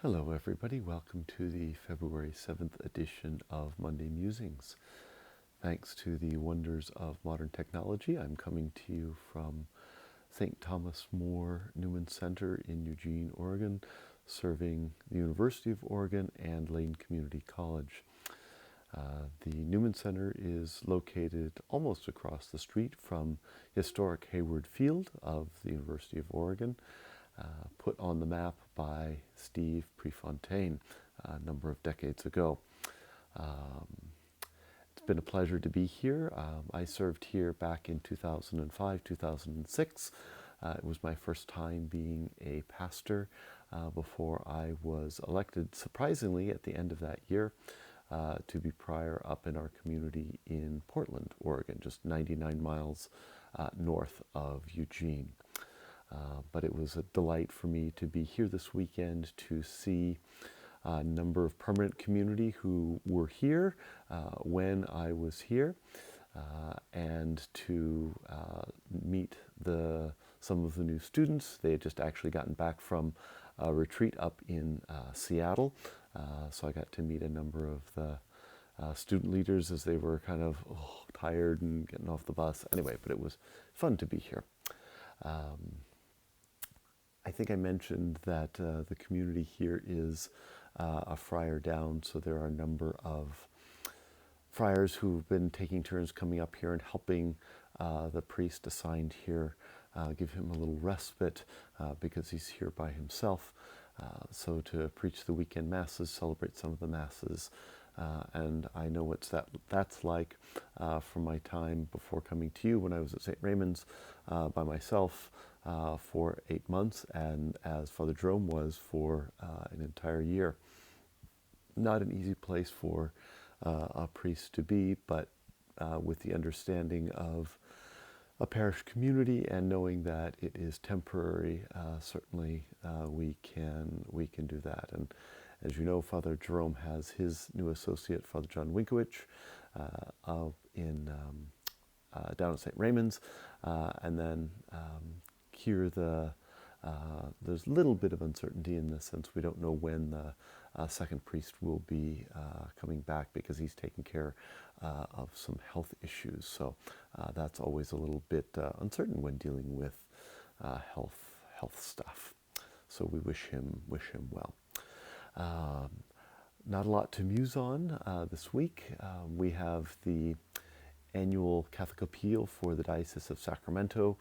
Hello, everybody. Welcome to the February 7th edition of Monday Musings. Thanks to the wonders of modern technology, I'm coming to you from St. Thomas More Newman Center in Eugene, Oregon, serving the University of Oregon and Lane Community College. The Newman Center is located almost across the street from historic Hayward Field of the University of Oregon, put on the map by Steve Prefontaine a number of decades ago. It's been a pleasure to be here. I served here back in 2005, 2006. It was my first time being a pastor before I was elected, surprisingly, at the end of that year to be prior up in our community in Portland, Oregon, just 99 miles north of Eugene. But it was a delight for me to be here this weekend to see a number of permanent community who were here when I was here, and to meet some of the new students. They had just actually gotten back from a retreat up in Seattle, so I got to meet a number of the student leaders as they were kind of tired and getting off the bus. Anyway, but it was fun to be here. I think I mentioned that the community here is a friar down, so there are a number of friars who've been taking turns coming up here and helping the priest assigned here give him a little respite because he's here by himself. So to preach the weekend masses, celebrate some of the masses, and I know what that's like from my time before coming to you when I was at St. Raymond's by myself for 8 months, and as Father Jerome was for an entire year. Not an easy place for a priest to be, but with the understanding of a parish community and knowing that it is temporary, certainly we can do that. And as you know, Father Jerome has his new associate, Father John Winkowicz, down at St. Raymond's, and then here there's a little bit of uncertainty in the sense we don't know when the second priest will be coming back because he's taking care of some health issues. So that's always a little bit uncertain when dealing with health stuff. So we wish him well. Not a lot to muse on this week. We have the annual Catholic Appeal for the Diocese of Sacramento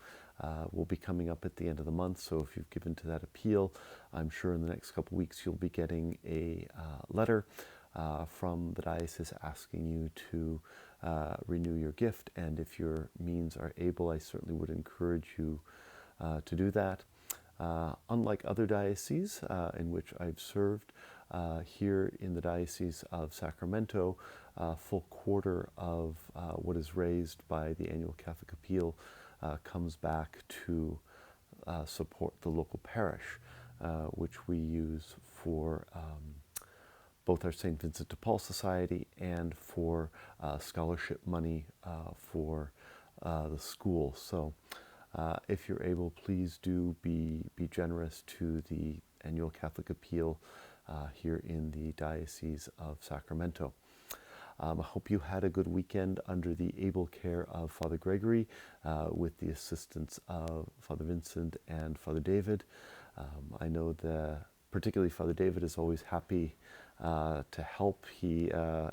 will be coming up at the end of the month. So if you've given to that appeal, I'm sure in the next couple of weeks you'll be getting a letter from the diocese asking you to renew your gift. And if your means are able, I certainly would encourage you to do that. Unlike other dioceses in which I've served, here in the Diocese of Sacramento, a full quarter of what is raised by the annual Catholic Appeal comes back to support the local parish, which we use for both our St. Vincent de Paul Society and for scholarship money for the school. So if you're able, please do be generous to the annual Catholic Appeal here in the Diocese of Sacramento. I hope you had a good weekend under the able care of Father Gregory with the assistance of Father Vincent and Father David. I know particularly Father David is always happy to help. He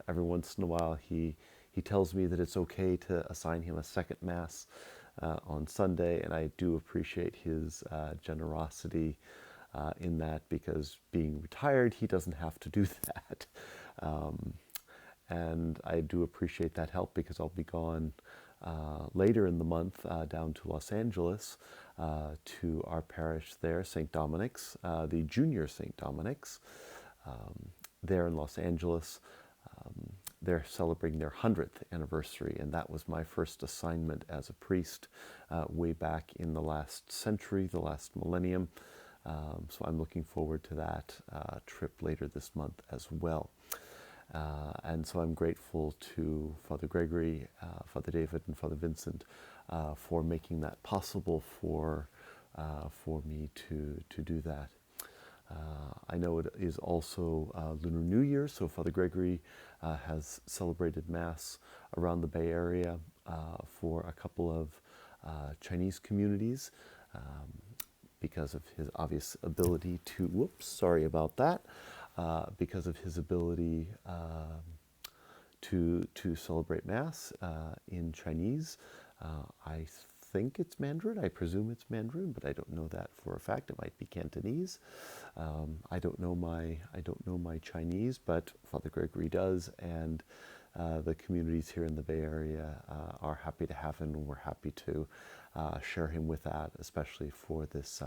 every once in a while he tells me that it's okay to assign him a second Mass on Sunday, and I do appreciate his generosity in that, because being retired, he doesn't have to do that. And I do appreciate that help because I'll be gone later in the month down to Los Angeles to our parish there, St. Dominic's, the Junior St. Dominic's, there in Los Angeles. They're celebrating their 100th anniversary, and that was my first assignment as a priest way back in the last century, the last millennium. So I'm looking forward to that trip later this month as well. And so I'm grateful to Father Gregory, Father David, and Father Vincent for making that possible for me to do that. I know it is also Lunar New Year, so Father Gregory has celebrated Mass around the Bay Area for a couple of Chinese communities because of his obvious ability to, whoops, sorry about that, because of his ability to celebrate Mass in Chinese. I think it's Mandarin. I presume it's Mandarin, but I don't know that for a fact. It might be Cantonese. I don't know my Chinese, but Father Gregory does, and the communities here in the Bay Area are happy to have him, and we're happy to share him with that, especially for this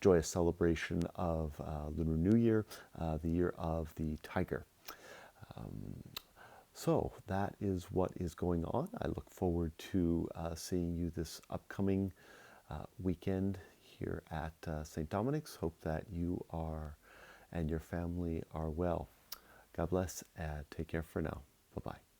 joyous celebration of Lunar New Year, the year of the tiger. So that is what is going on. I look forward to seeing you this upcoming weekend here at St. Dominic's. Hope that you are and your family are well. God bless and take care for now. Bye-bye.